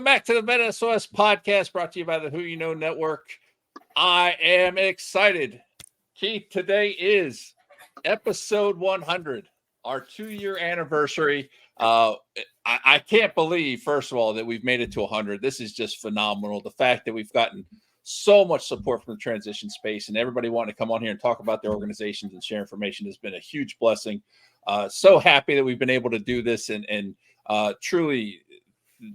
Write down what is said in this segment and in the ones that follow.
Welcome back to the VET S.O.S podcast brought to you by the Who You Know Network. I am excited. Keith, today is episode 100, our 2-year anniversary. I can't believe, first of all, that we've made it to 100. This is just phenomenal. The fact that we've gotten so much support from the transition space and everybody wanting to come on here and talk about their organizations and share information has been a huge blessing. So happy that we've been able to do this and truly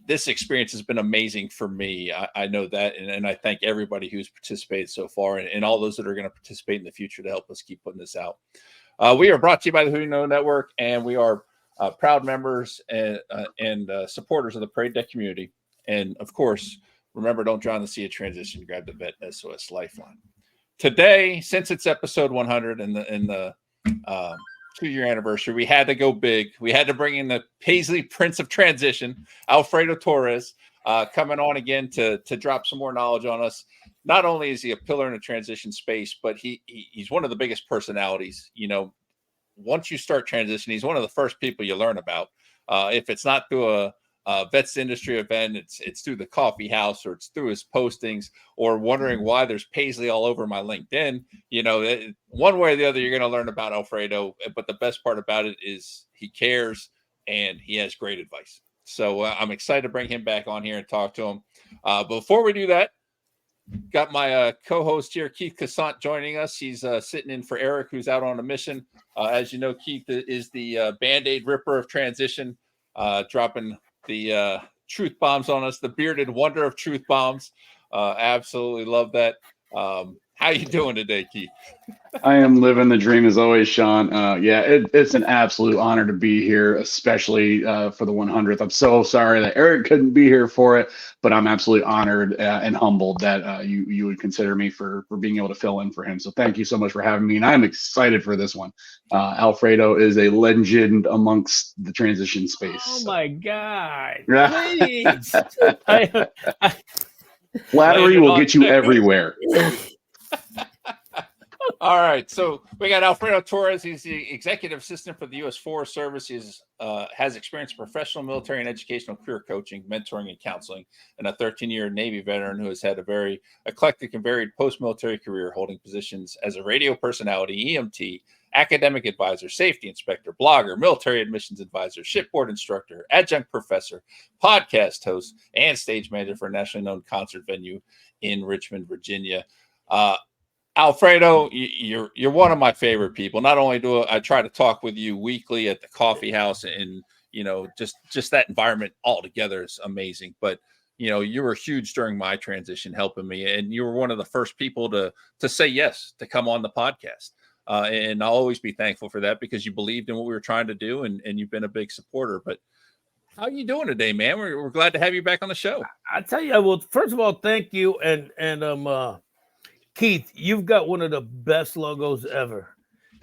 this experience has been amazing for me. I know that, and I thank everybody who's participated so far and all those that are going to participate in the future to help us keep putting this out. We are brought to you by the Who You Know Network, and we are proud members and supporters of the Parade Deck community. And of course, remember, don't drown the sea of transition. Grab the VET S.O.S Lifeline. Today, since it's episode 100 and the 2-year anniversary, we had to go big. We had to bring in the Paisley Prince of Transition, Alfredo Torres, coming on again to drop some more knowledge on us. Not only is he a pillar in the transition space, but he's one of the biggest personalities. You know, once you start transitioning, he's one of the first people you learn about. If it's not through a vets industry event, it's through the coffee house, or it's through his postings, or wondering why there's Paisley all over my LinkedIn. You know, one way or the other, you're going to learn about Alfredo. But the best part about it is he cares and he has great advice. So I'm excited to bring him back on here and talk to him. Before we do that, got my co-host here, Keith Cassant, joining us. He's sitting in for Eric, who's out on a mission. As you know, Keith is the Band-Aid ripper of transition, dropping the truth bombs on us, the bearded wonder of truth bombs. Absolutely love that. How you doing today, Keith? I am living the dream as always, Shawn. It's an absolute honor to be here, especially for the 100th. I'm so sorry that Eric couldn't be here for it, but I'm absolutely honored and humbled that you would consider me for being able to fill in for him. So thank you so much for having me, and I'm excited for this one. Alfredo is a legend amongst the transition space. Oh my God! Please, flattery will get you everywhere. All right, so we got Alfredo Torres. He's the executive assistant for the U.S. Forest Service. He has experience in professional military and educational career coaching, mentoring, and counseling, and a 13-year Navy veteran who has had a very eclectic and varied post-military career, holding positions as a radio personality, EMT, academic advisor, safety inspector, blogger, military admissions advisor, shipboard instructor, adjunct professor, podcast host, and stage manager for a nationally known concert venue in Richmond, Virginia. Alfredo, you're one of my favorite people. Not only do I try to talk with you weekly at the coffee house, and you know, just that environment altogether is amazing. But you know, you were huge during my transition, helping me, and you were one of the first people to say yes to come on the podcast. And I'll always be thankful for that, because you believed in what we were trying to do, and you've been a big supporter. But how are you doing today, man? We're glad to have you back on the show. I tell you, well, first of all, thank you, and Keith, you've got one of the best logos ever,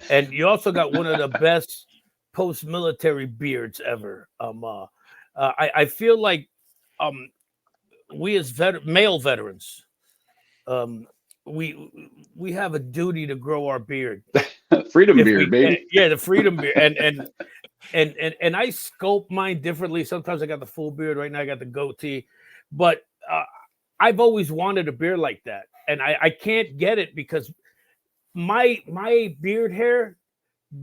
and you also got one of the best post-military beards ever. I feel like we as male veterans, we have a duty to grow our beard. Freedom beard, baby. Yeah, the freedom beard, and I sculpt mine differently. Sometimes I got the full beard. Right now I got the goatee, but I've always wanted a beard like that. And I can't get it because my beard hair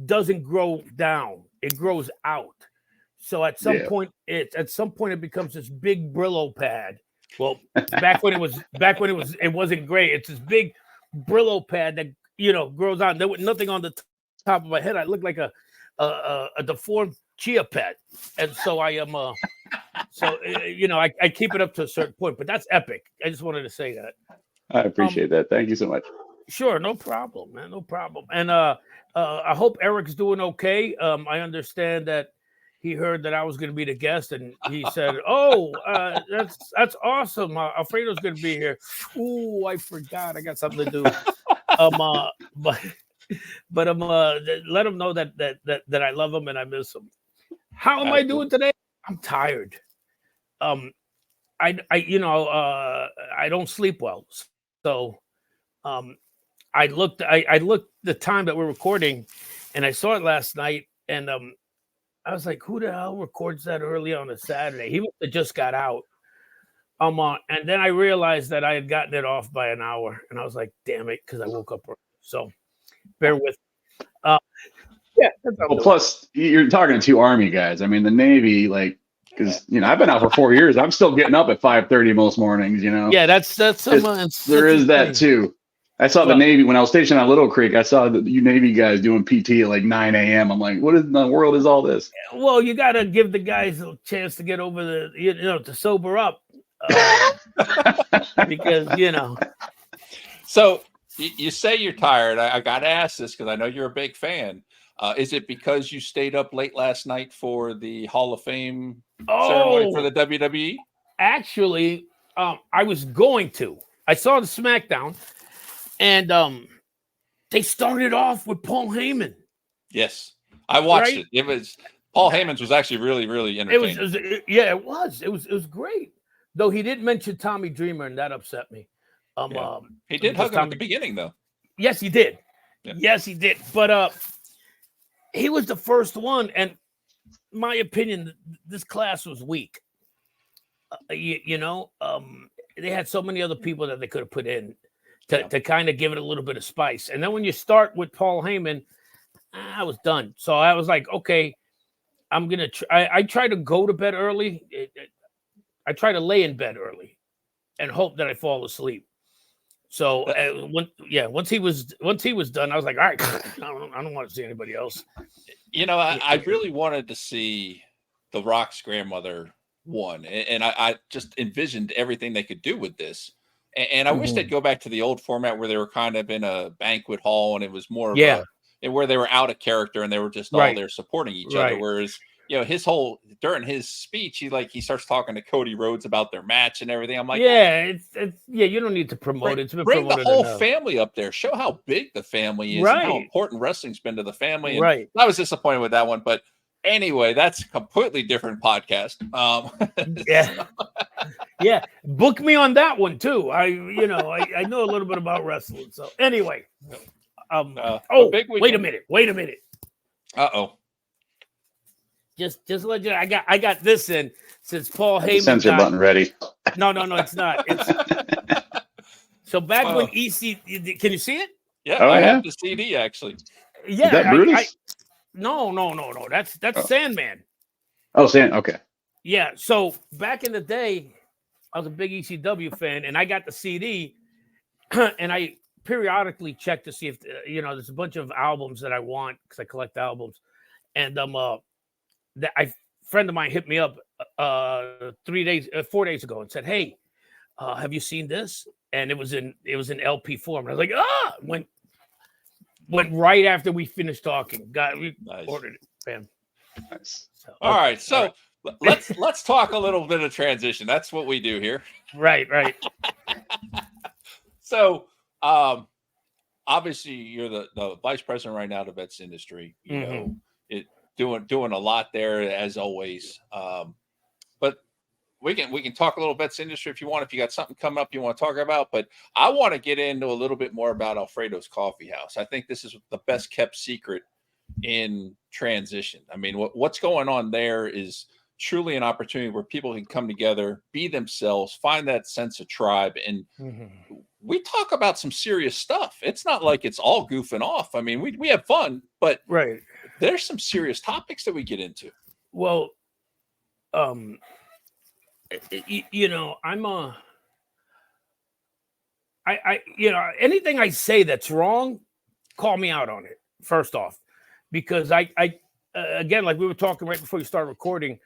doesn't grow down; it grows out. So at some point, it becomes this big Brillo pad. Well, back when it wasn't great. It's this big Brillo pad that grows out. There was nothing on the top of my head. I look like a deformed chia pet, and so I am. I keep it up to a certain point, but that's epic. I just wanted to say that. I appreciate that. Thank you so much. Sure, no problem, man. No problem. And I hope Eric's doing okay. I understand that he heard that I was going to be the guest, and he said, "Oh, that's awesome. Alfredo's going to be here." Ooh, I forgot. I got something to do. But let him know that I love him and I miss him. How am I doing today? I'm tired. I don't sleep well. So I looked the time that we're recording, and I saw it last night, and I was like, who the hell records that early on a Saturday? He must have just got out. And then I realized that I had gotten it off by an hour, and I was like, "Damn it!" Because I woke up early. So bear with. Yeah. That's Well, plus you're talking to two Army guys. I mean, the Navy, like, because I've been out for 4 years. I'm still getting up at 5:30 most mornings. Yeah, that's some. There is that too. I saw the Navy when I was stationed at Little Creek. I saw you Navy guys doing PT at like 9 a.m. I'm like, what in the world is all this? Well, you got to give the guys a chance to get over to sober up, because So you say you're tired. I got to ask this because I know you're a big fan. Is it because you stayed up late last night for the Hall of Fame ceremony for the WWE? Actually, I was going to. I saw the SmackDown, and they started off with Paul Heyman. Yes, I watched it. It was Paul Heyman's was actually really, really entertaining. It was great. Though he didn't mention Tommy Dreamer, and that upset me. He did hug him at the beginning, though. Yes, he did. Yeah. Yes, he did. But he was the first one, and my opinion, this class was weak. They had so many other people that they could have put in to kind of give it a little bit of spice. And then when you start with Paul Heyman, I was done. So I was like, okay, I'm gonna. I try to go to bed early. I try to lay in bed early, and hope that I fall asleep. So once he was done, I was like, all right, I don't want to see anybody else. I really wanted to see The Rock's grandmother won, and I just envisioned everything they could do with this. And I wish they'd go back to the old format where they were kind of in a banquet hall and it was more of where they were out of character and they were just all there supporting each other. Whereas his whole during his speech, he starts talking to Cody Rhodes about their match and everything. I'm like, it's you don't need to promote it. Bring the whole family up there. Show how big the family is and how important wrrestling's been to the family. And I was disappointed with that one, but anyway, that's a completely different podcast. Book me on that one too. I know a little bit about wrestling. So anyway, wait a minute. Uh-oh. Just let you. I got this in since Paul Heyman. Censor button ready. No, it's not. So back when EC, can you see it? Yeah, I have the CD actually. Yeah, is that Brutus? No. That's Sandman. Oh, okay. Yeah. So back in the day, I was a big ECW fan, and I got the CD, and I periodically check to see if there's a bunch of albums that I want because I collect albums, and friend of mine hit me up 4 days ago and said, "Hey, have you seen this?" And it was in LP form. And I was like, went right after we finished talking. We ordered it, man. Nice. So, all right, so let's talk a little bit of transition. That's what we do here. Right. So, obviously, you're the vice president right now of the vets industry. You know, doing a lot there as always. But we can talk a little vets industry if you want. If you got something coming up you want to talk about, but I want to get into a little bit more about Alfredo's Coffee House. I think this is the best kept secret in transition. I mean, what's going on there is truly an opportunity where people can come together, be themselves, find that sense of tribe. And we talk about some serious stuff. It's not like it's all goofing off. I mean, we have fun, but there's some serious topics that we get into. Well, I'm anything I say that's wrong, call me out on it first off, because I again, like we were talking right before you start recording,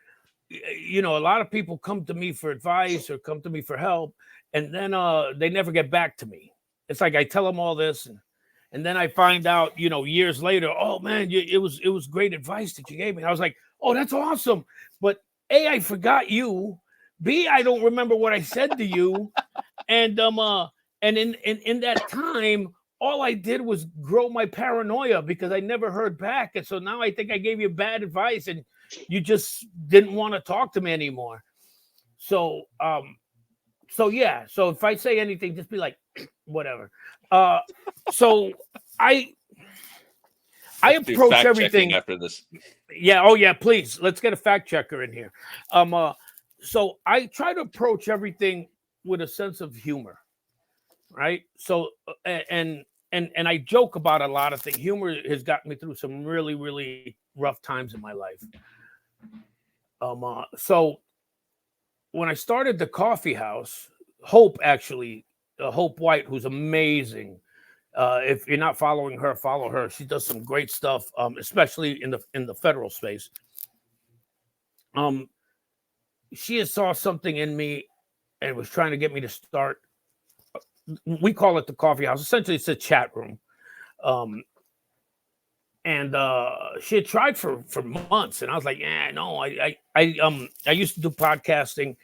a lot of people come to me for advice or come to me for help, and then they never get back to me. It's like I tell them all this, and then I find out, years later, oh man, it was great advice that you gave me. I was like, oh, that's awesome, but A, I forgot you. B, I don't remember what I said to you, and in that time, all I did was grow my paranoia because I never heard back, and so now I think I gave you bad advice, and you just didn't want to talk to me anymore. So if I say anything, just be like, whatever. So I approach everything after this. Yeah. Oh yeah. Please, let's get a fact checker in here. so I try to approach everything with a sense of humor, right? So and I joke about a lot of things. Humor has gotten me through some really, really rough times in my life. So when I started the coffee house, Hope White, who's amazing. If you're not following her, follow her. She does some great stuff, especially in the federal space. She had saw something in me and was trying to get me to start. We call it the coffee house. Essentially, it's a chat room. And she had tried for months, and I was like, "Yeah, no, I used to do podcasting,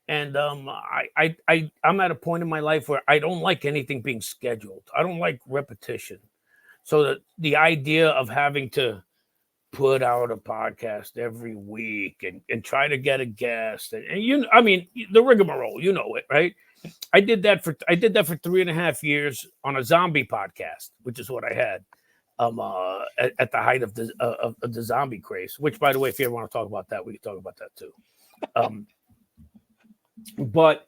and I'm at a point in my life where I don't like anything being scheduled. I don't like repetition. So the idea of having to put out a podcast every week and try to get a guest and the rigmarole, you know it, right? I did that for 3.5 years on a zombie podcast, which is what I had at the height of the zombie craze. Which, by the way, if you ever want to talk about that, we can talk about that too. But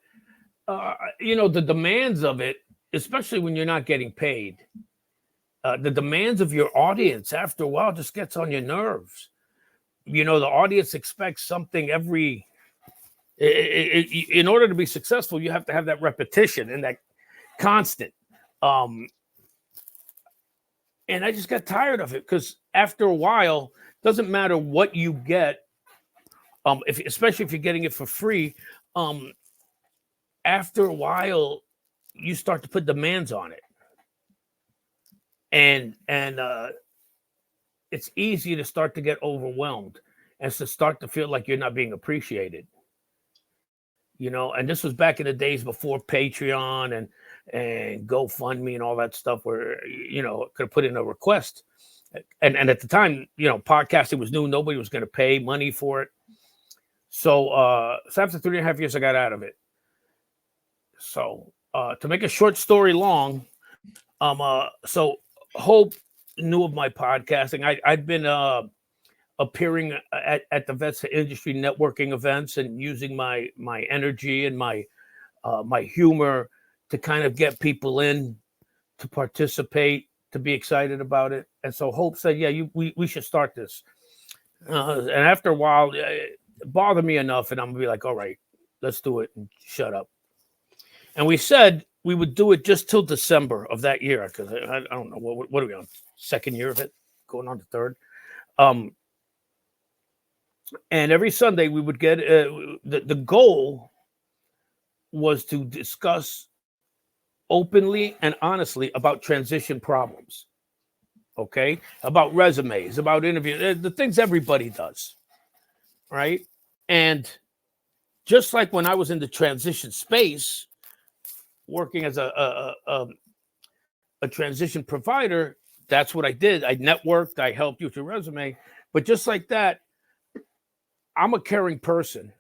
the demands of it, especially when you're not getting paid, the demands of your audience after a while just gets on your nerves. The audience expects something in order to be successful, you have to have that repetition and that constant. And I just got tired of it because after a while, doesn't matter what you get, especially if you're getting it for free. After a while, you start to put demands on it, and it's easy to start to get overwhelmed and to start to feel like you're not being appreciated. And this was back in the days before Patreon and GoFundMe and all that stuff, where could have put in a request, and at the time, podcasting was new, nobody was going to pay money for it. So after 3.5 years, I got out of it. So to make a short story long, so Hope knew of my podcasting. I'd been appearing at the VET S.O.S industry networking events and using my energy and my humor to kind of get people in to participate, to be excited about it. And so Hope said, "Yeah, we should start this." And after a while, it bothered me enough, and I'm gonna be like, "All right, let's do it," and shut up. And we said we would do it just till December of that year, because I don't know what are we on, second year of it, going on to third. And every Sunday we would get the goal was to discuss openly and honestly about transition problems. Okay, about resumes, about interviews, the things everybody does, right? And just like when I was in the transition space, working as a transition provider, that's what I did. I networked, I helped you with your resume. But just like that, I'm a caring person.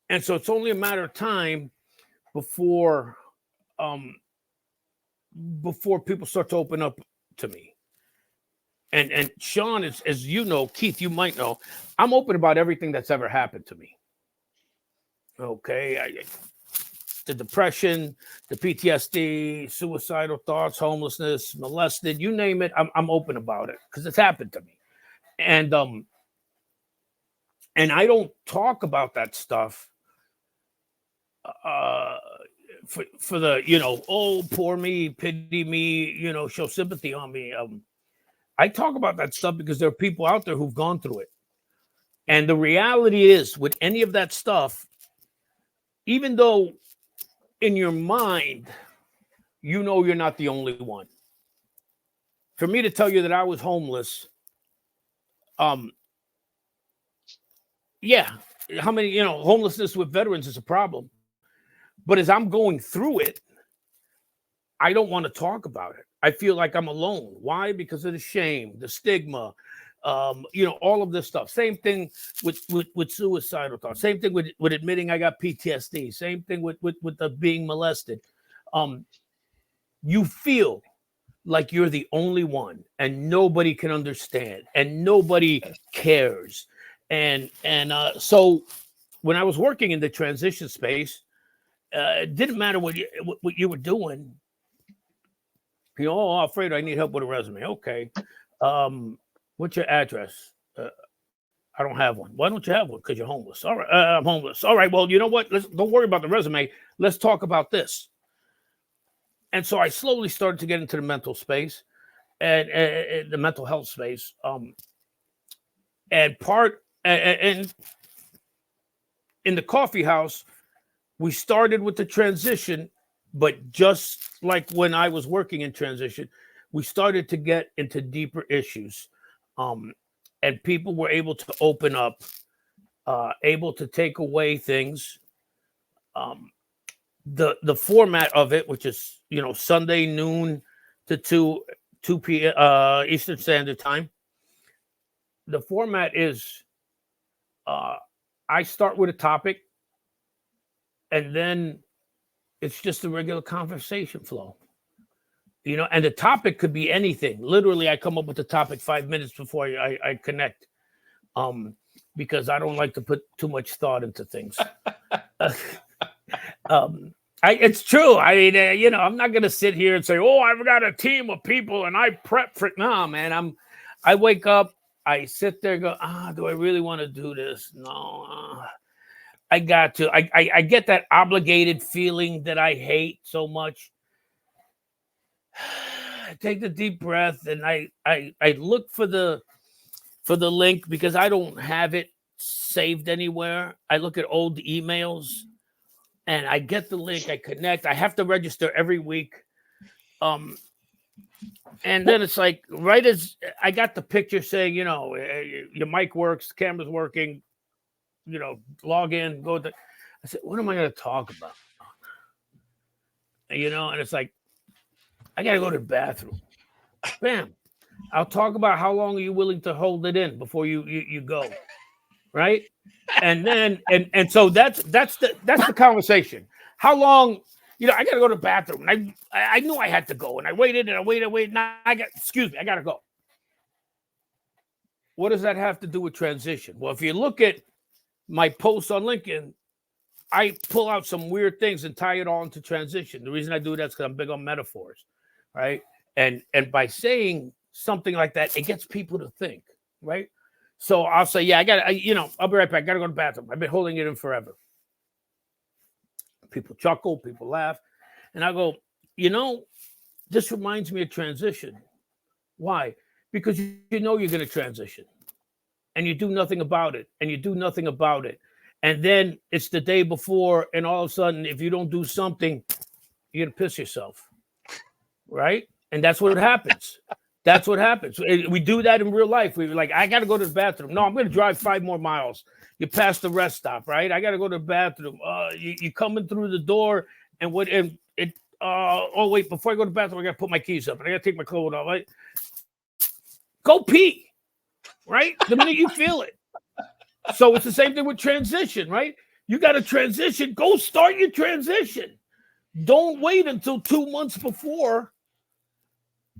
And so it's only a matter of time before people start to open up to me. And Shawn, is, as you know, Keith, you might know, I'm open about everything that's ever happened to me. Okay, the depression, the PTSD, suicidal thoughts, homelessness, molested, you name it, I'm open about it because it's happened to me. And I don't talk about that stuff for the, oh, poor me, pity me, show sympathy on me. I talk about that stuff because there are people out there who've gone through it. And the reality is, with any of that stuff, even though in your mind, you're not the only one. For me to tell you that I was homeless, yeah, how many, homelessness with veterans is a problem. But as I'm going through it, I don't want to talk about it. I feel like I'm alone. Why? Because of the shame, the stigma, all of this stuff. Same thing with suicidal thoughts. Same thing with admitting I got PTSD. Same thing with the being molested. You feel like you're the only one, and nobody can understand, and nobody cares. And so when I was working in the transition space, it didn't matter what you were doing. You know, oh, Alfredo, I need help with a resume. Okay. What's your address? I don't have one. Why don't you have one? Because you're homeless. All right. I'm homeless. All right. Well, you know what? Don't worry about the resume. Let's talk about this. And so I slowly started to get into the mental space and the mental health space. And in the coffee house, we started with the transition, but just like when I was working in transition, we started to get into deeper issues. And people were able to open up, able to take away things. The format of it, which is, you know, Sunday noon to 2 p.m. Eastern Standard Time. The format is I start with a topic, and then it's just a regular conversation flow. You know, and the topic could be anything. Literally, I come up with the topic 5 minutes before I connect, because I don't like to put too much thought into things. It's true. I mean, you know, I'm not going to sit here and say, "Oh, I've got a team of people and I prep for it." No, man. I wake up, I sit there, and go, do I really want to do this? No, I got to. I get that obligated feeling that I hate so much. I take the deep breath and I look for the link because I don't have it saved anywhere. I look at old emails and I get the link. I connect. I have to register every week. And then it's like, right as I got the picture saying, you know, your mic works, the camera's working, you know, log in, go to. I said, what am I going to talk about? You know, and it's like, I got to go to the bathroom. Bam. I'll talk about how long are you willing to hold it in before you go. Right. And then, and so that's the conversation. How long, you know, I got to go to the bathroom. And I knew I had to go and I waited. Now I got to go. What does that have to do with transition? Well, if you look at my posts on LinkedIn, I pull out some weird things and tie it all into transition. The reason I do that is because I'm big on metaphors. Right. And by saying something like that, it gets people to think. Right. So I'll say, yeah, I'll be right back. I got to go to the bathroom. I've been holding it in forever. People chuckle, people laugh. And I go, you know, this reminds me of transition. Why? Because you know you're going to transition and you do nothing about it and you do nothing about it. And then it's the day before. And all of a sudden, if you don't do something, you're going to piss yourself. Right. And that's what happens. That's what happens. We do that in real life. We're like, I got to go to the bathroom. No, I'm going to drive 5 more miles. You pass the rest stop, right? I got to go to the bathroom. You coming through the door and oh, wait, before I go to the bathroom, I got to put my keys up and I got to take my clothes off. Right? Go pee, right? The minute you feel it. So it's the same thing with transition, right? You got to transition. Go start your transition. Don't wait until 2 months before.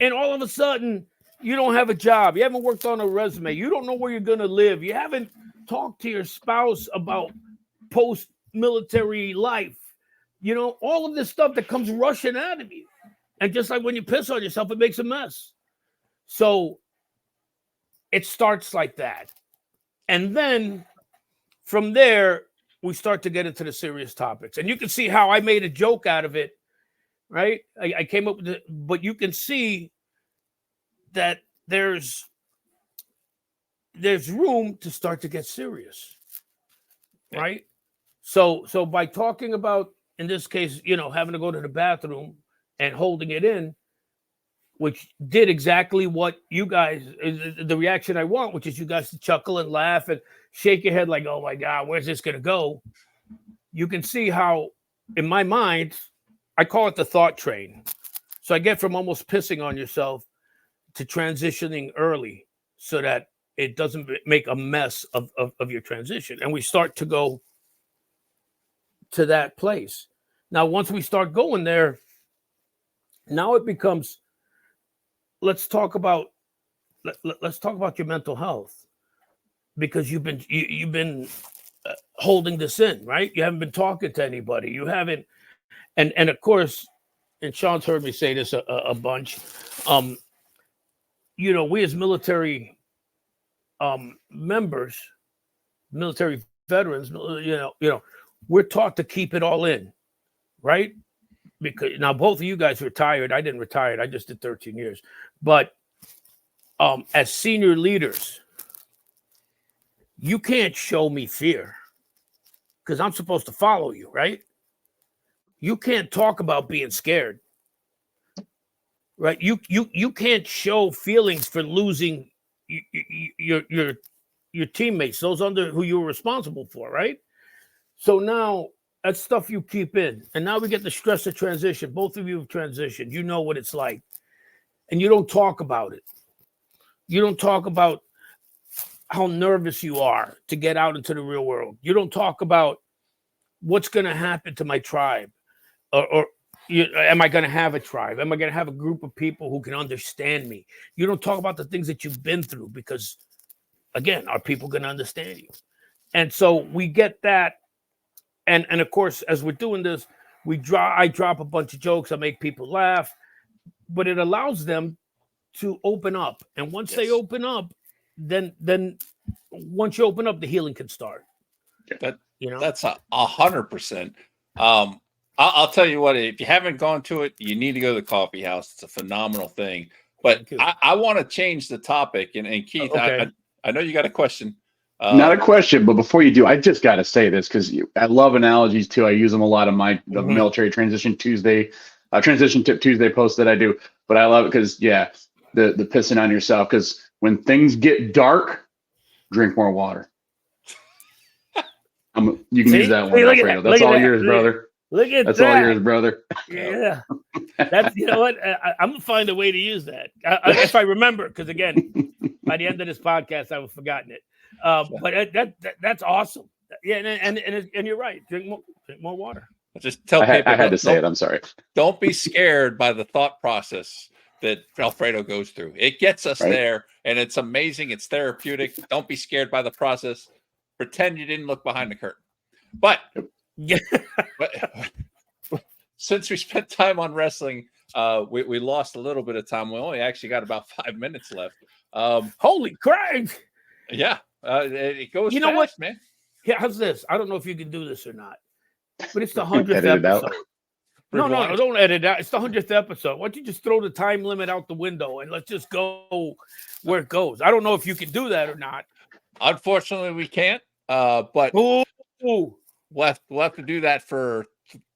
And all of a sudden, you don't have a job. You haven't worked on a resume. You don't know where you're going to live. You haven't talked to your spouse about post-military life. You know, all of this stuff that comes rushing out of you. And just like when you piss on yourself, it makes a mess. So it starts like that. And then from there, we start to get into the serious topics. And you can see how I made a joke out of it. Right. I came up with it, but you can see that there's room to start to get serious. Right. So by talking about, in this case, you know, having to go to the bathroom and holding it in, which did exactly what you guys, the reaction I want, which is you guys to chuckle and laugh and shake your head like, oh my God, where's this going to go? You can see how, in my mind, I call it the thought train. So I get from almost pissing on yourself to transitioning early so that it doesn't make a mess of your transition. And we start to go to that place. Now, once we start going there, now it becomes, let's talk about your mental health, because you've been holding this in, right? You haven't been talking to anybody. You haven't, and of course, and Shawn's heard me say this a bunch. You know, we as military members, military veterans, you know, we're taught to keep it all in, right? Because now both of you guys retired. I didn't retire. I just did 13 years. But as senior leaders, you can't show me fear because I'm supposed to follow you, right? You can't talk about being scared, right? You can't show feelings for losing your teammates, those under who you were responsible for, right? So now that's stuff you keep in. And now we get the stress of transition. Both of you have transitioned. You know what it's like. And you don't talk about it. You don't talk about how nervous you are to get out into the real world. You don't talk about what's going to happen to my tribe, or am I going to have a tribe? Am I going to have a group of people who can understand me? You don't talk about the things that you've been through because, again, are people going to understand you? And so we get that. And of course, as we're doing this, I drop a bunch of jokes. I make people laugh, but it allows them to open up. And once they open up, then once you open up, the healing can start. That's 100%. I'll tell you what, if you haven't gone to it, you need to go to the coffee house. It's a phenomenal thing. But I want to change the topic. And Keith, okay. I know you got a question. Not a question, but before you do, I just got to say this because I love analogies too. I use them a lot in the military transition Tuesday, transition tip Tuesday post that I do. But I love it because the pissing on yourself, because when things get dark, drink more water. You can use that one, Alfredo. That's all yours, brother. Look at that. That's all yours, brother. Yeah. That's, you know what? I'm going to find a way to use that. If I remember, because again, by the end of this podcast, I was forgotten it. But that's awesome. Yeah. And you're right. Drink more water. Just tell people. I had to say it. I'm sorry. Don't be scared by the thought process that Alfredo goes through. It gets us there, and it's amazing. It's therapeutic. Don't be scared by the process. Pretend you didn't look behind the curtain. But since we spent time on wrestling, we lost a little bit of time. We only actually got about 5 minutes left. Holy crap! Yeah, it goes. You know fast, what, man? Yeah, how's this? I don't know if you can do this or not, but it's the 100th episode. No, don't edit out. It's the 100th episode. Why don't you just throw the time limit out the window and let's just go where it goes? I don't know if you can do that or not. Unfortunately, we can't. But we'll have to do that for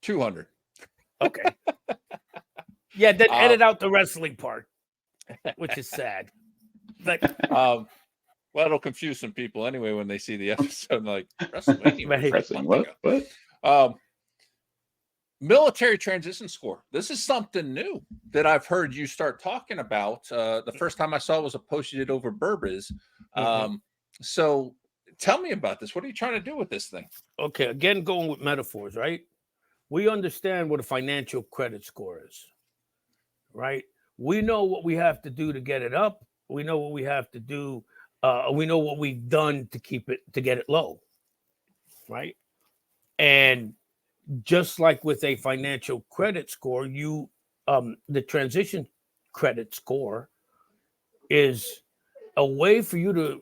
200. Okay. Yeah, then edit out the wrestling part, which is sad. But well, it'll confuse some people anyway when they see the episode. Like wrestling, what? Military transition score. This is something new that I've heard you start talking about. The first time I saw it was a post you did over Burbiz. So tell me about this. What are you trying to do with this thing? Okay, again, going with metaphors, right? We understand what a financial credit score is, right? We know what we have to do to get it up. We know what we have to do. We know what we've done to keep it, to get it low, right? And just like with a financial credit score, the transition credit score is a way for you to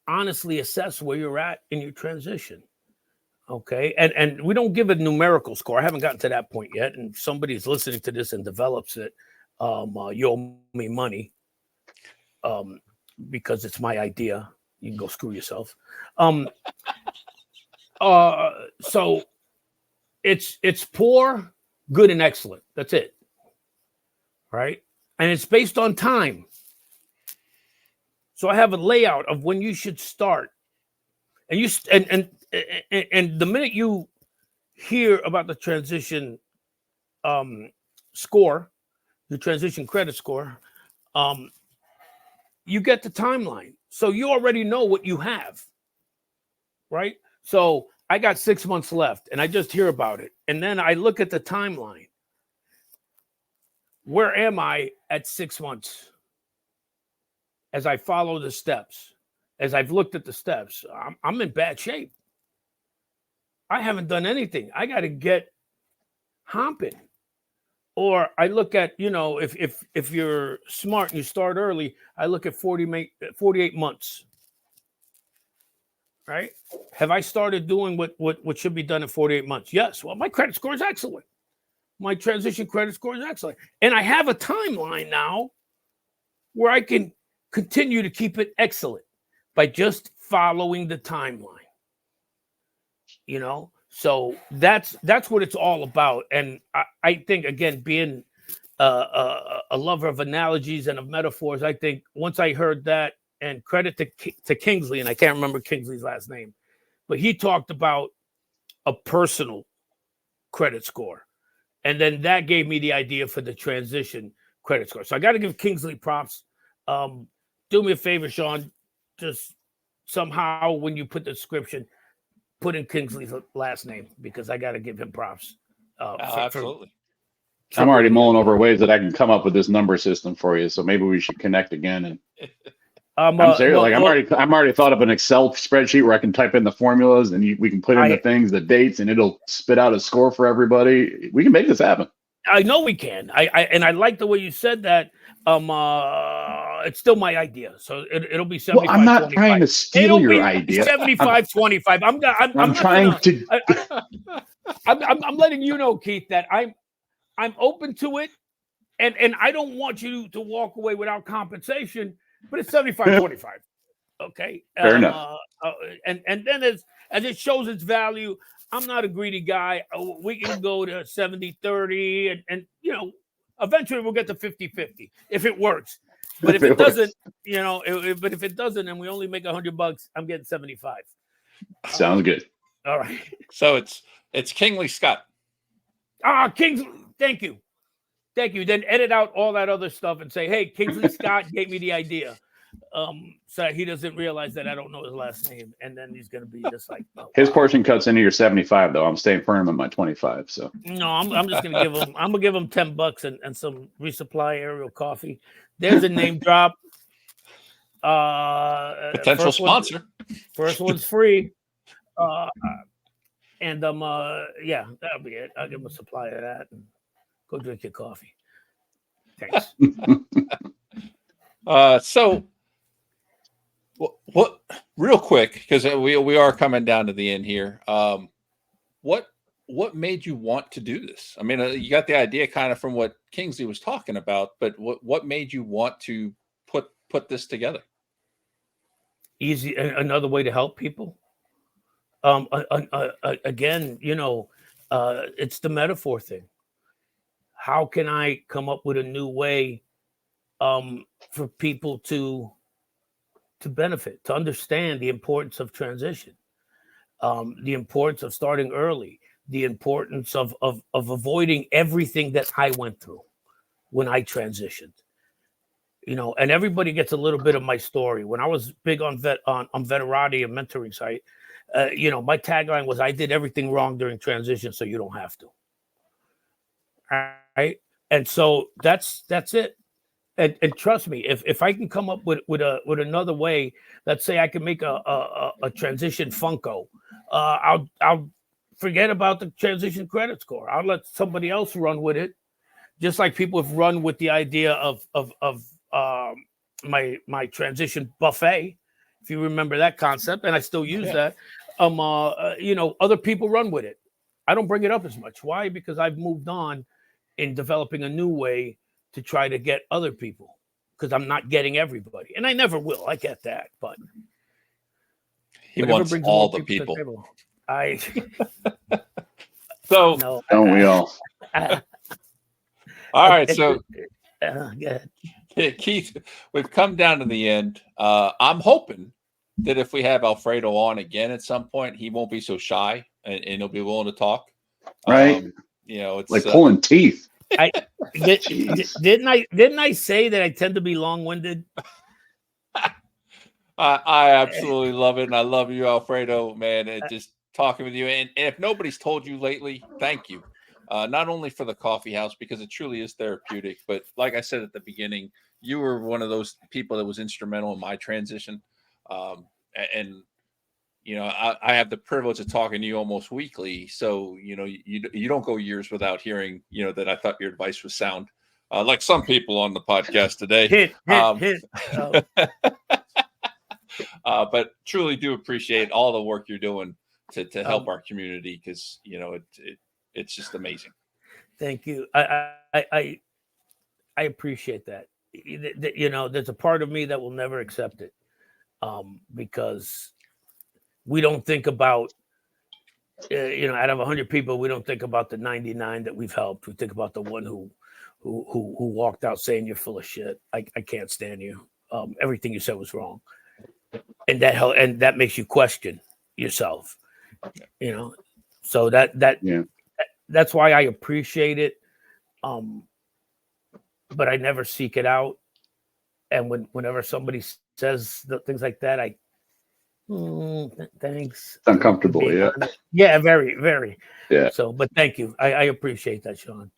honestly assess where you're at in your transition. Okay. And we don't give a numerical score. I haven't gotten to that point yet. And if somebody's listening to this and develops it, you owe me money because it's my idea. You can go screw yourself. So it's poor, good, and excellent. That's it. Right. And it's based on time. So I have a layout of when you should start, and the minute you hear about the transition score, the transition credit score, you get the timeline. So you already know what you have, right? So I got 6 months left, and I just hear about it, and then I look at the timeline. Where am I at 6 months? As I follow the steps, as I've looked at the steps, I'm in bad shape. I haven't done anything. I got to get hopping. Or I look at, if you're smart and you start early, I look at 48 months. Right? Have I started doing what should be done in 48 months? Yes. Well, my credit score is excellent. My transition credit score is excellent. And I have a timeline now where I can continue to keep it excellent by just following the timeline. So that's what it's all about. And I think, again, being a lover of analogies and of metaphors, I think once I heard that, and credit to Kingsley, and I can't remember Kingsley's last name, but he talked about a personal credit score. And then that gave me the idea for the transition credit score. So I got to give Kingsley props. Do me a favor, Shawn, just somehow when you put the description, put in Kingsley's last name, because I got to give him props. Absolutely. I'm already mulling over ways that I can come up with this number system for you. So maybe we should connect again. And I'm serious. I'm already thought of an Excel spreadsheet where I can type in the formulas and we can put in the things, the dates, and it'll spit out a score for everybody. We can make this happen. I know we can. I like the way you said that. It's still my idea, so it'll be 75. Well, I'm not trying to steal your idea. 75-25. I'm trying to. I'm letting you know, Keith, that I'm open to it, and I don't want you to walk away without compensation. But it's 75-25. Okay. Fair enough. And then as it shows its value, I'm not a greedy guy. We can go to 70-30 and eventually we'll get to 50-50 if it works. But if it doesn't, but if it doesn't and we only make $100, I'm getting 75. Sounds good. All right. So it's Kingsley Scott. Kingsley, thank you. Thank you. Then edit out all that other stuff and say, hey, Kingsley Scott gave me the idea. So he doesn't realize that I don't know his last name. And then he's going to be just like, his portion cuts into your 75, though. I'm staying firm on my 25. So no, I'm just going to give him $10 and some resupply Ariel coffee. There's a name drop. Potential sponsor. First one's free. And yeah, that'll be it. I'll give him a supply of that and go drink your coffee. Thanks. So what real quick, because we are coming down to the end here. What made you want to do this? I mean, you got the idea kind of from what Kingsley was talking about, but what made you want to put this together? Easy, another way to help people. Again, it's the metaphor thing. How can I come up with a new way for people to benefit, to understand the importance of transition, the importance of starting early, the importance of avoiding everything that I went through when I transitioned. And everybody gets a little bit of my story. When I was big on Veterati, a mentoring site, my tagline was, I did everything wrong during transition, so you don't have to. All right. And so that's it. And trust me, if I can come up with another way, let's say I can make a transition Funko, I'll forget about the transition credit score. I'll let somebody else run with it, just like people have run with the idea of my transition buffet, if you remember that concept, and I still use that. Other people run with it. I don't bring it up as much. Why? Because I've moved on in developing a new way to try to get other people, because I'm not getting everybody, and I never will. I get that, but he wants all the people. So no, don't we all? All right, so good. Keith, we've come down to the end. I'm hoping that if we have Alfredo on again at some point, he won't be so shy and he'll be willing to talk. Right? It's like pulling teeth. Didn't I say that I tend to be long-winded? I absolutely love it, and I love you, Alfredo, man. And just talking with you, and if nobody's told you lately, thank you. Not only for the coffee house, because it truly is therapeutic, but like I said at the beginning, you were one of those people that was instrumental in my transition. And I have the privilege of talking to you almost weekly. So, you don't go years without hearing, that I thought your advice was sound. Like some people on the podcast today. Hint. But truly do appreciate all the work you're doing to help our community, because, it's just amazing. Thank you. I appreciate that. There's a part of me that will never accept it, because we don't think about, out of 100 people, we don't think about the 99 that we've helped. We think about the one who walked out saying you're full of shit. I can't stand you. Everything you said was wrong, and that makes you question yourself. So that's why I appreciate it. But I never seek it out. And whenever somebody says things like that, thanks. It's uncomfortable, yeah. Yeah, very, very. Yeah. So, but thank you. I appreciate that, Shawn.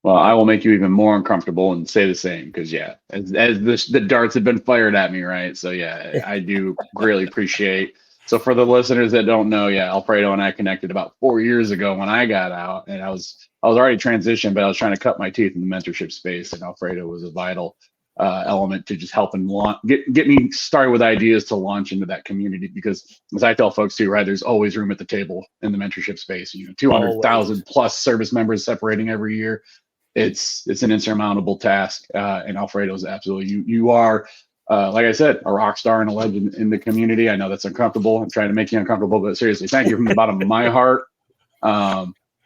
Well, I will make you even more uncomfortable and say the same, because as the darts have been fired at me, right? So I do greatly appreciate. So for the listeners that don't know, Alfredo and I connected about 4 years ago when I got out, and I was already transitioned, but I was trying to cut my teeth in the mentorship space, and Alfredo was a vital element to just help and get me started with ideas to launch into that community. Because as I tell folks too, right, there's always room at the table in the mentorship space. 200,000 plus service members separating every year. It's an insurmountable task, and Alfredo's absolutely you are. Like I said, a rock star and a legend in the community. I know that's uncomfortable. I'm trying to make you uncomfortable, but seriously, thank you from the bottom of my heart.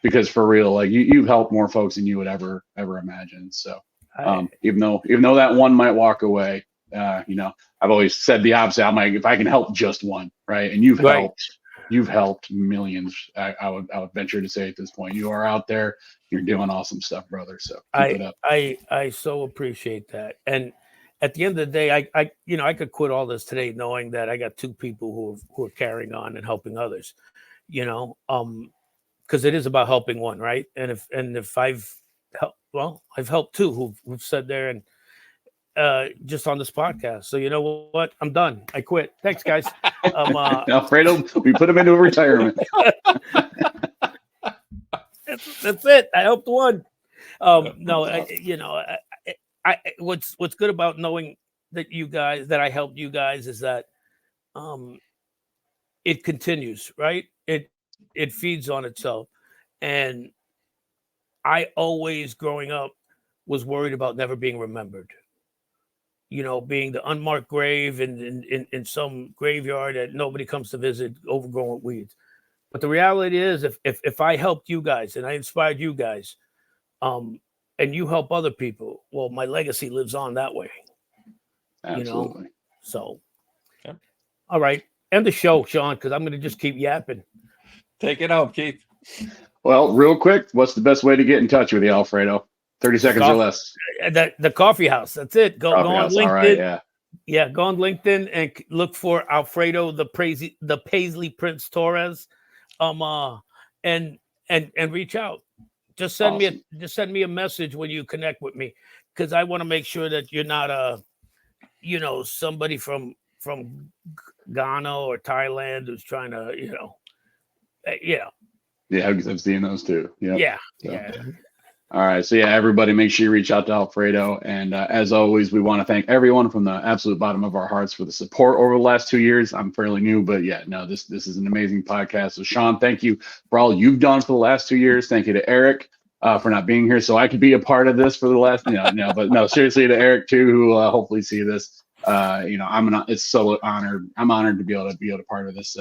Because for real, like you've helped more folks than you would ever imagine. So even though that one might walk away, I've always said the opposite. I'm like, if I can help just one, right? And you've helped millions. I would venture to say at this point, you are out there, you're doing awesome stuff, brother. So keep it up. I so appreciate that. And at the end of the day, I could quit all this today knowing that I got 2 people who are carrying on and helping others, because it is about helping one, right? And if I've helped, I've helped 2 who've said there and just on this podcast. So you know what? I'm done. I quit. Thanks, guys. Alfredo, we put him into retirement. That's it. I helped 1. What's good about knowing that I helped you guys is that it continues, right? It feeds on itself. And I always, growing up, was worried about never being remembered. Being the unmarked grave in some graveyard that nobody comes to visit, overgrown with weeds. But the reality is, if I helped you guys and I inspired you guys, and you help other people, well, my legacy lives on that way. Absolutely. So, okay. All right. End the show, Shawn, because I'm going to just keep yapping. Take it home, Keith. Well, real quick, what's the best way to get in touch with you, Alfredo? 30 seconds or less. The coffee house. That's it. Go on LinkedIn. All right, yeah. Go on LinkedIn and look for Alfredo the Paisley Prince Torres, and reach out. Just send me a message when you connect with me, because I want to make sure that you're not somebody from Ghana or Thailand who's trying to Yeah, I've seen those too. Yeah. All right. So everybody make sure you reach out to Alfredo. And as always, we want to thank everyone from the absolute bottom of our hearts for the support over the last 2 years. I'm fairly new, but this is an amazing podcast. So Shawn, thank you for all you've done for the last 2 years. Thank you to Eric for not being here, so I could be a part of this for the last, but no, seriously to Eric too, who hopefully see this. It's so honored. I'm honored to be able to be a part of this.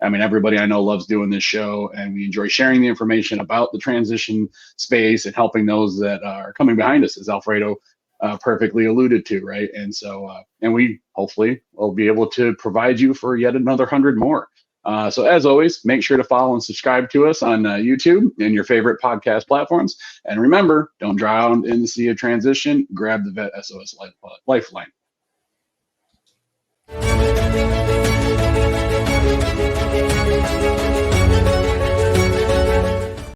Everybody I know loves doing this show, and we enjoy sharing the information about the transition space and helping those that are coming behind us, as Alfredo perfectly alluded to, right? And so, and we hopefully will be able to provide you for yet another 100 more. So as always, make sure to follow and subscribe to us on YouTube and your favorite podcast platforms. And remember, don't drown in the sea of transition. Grab the VET S.O.S. Lifeline.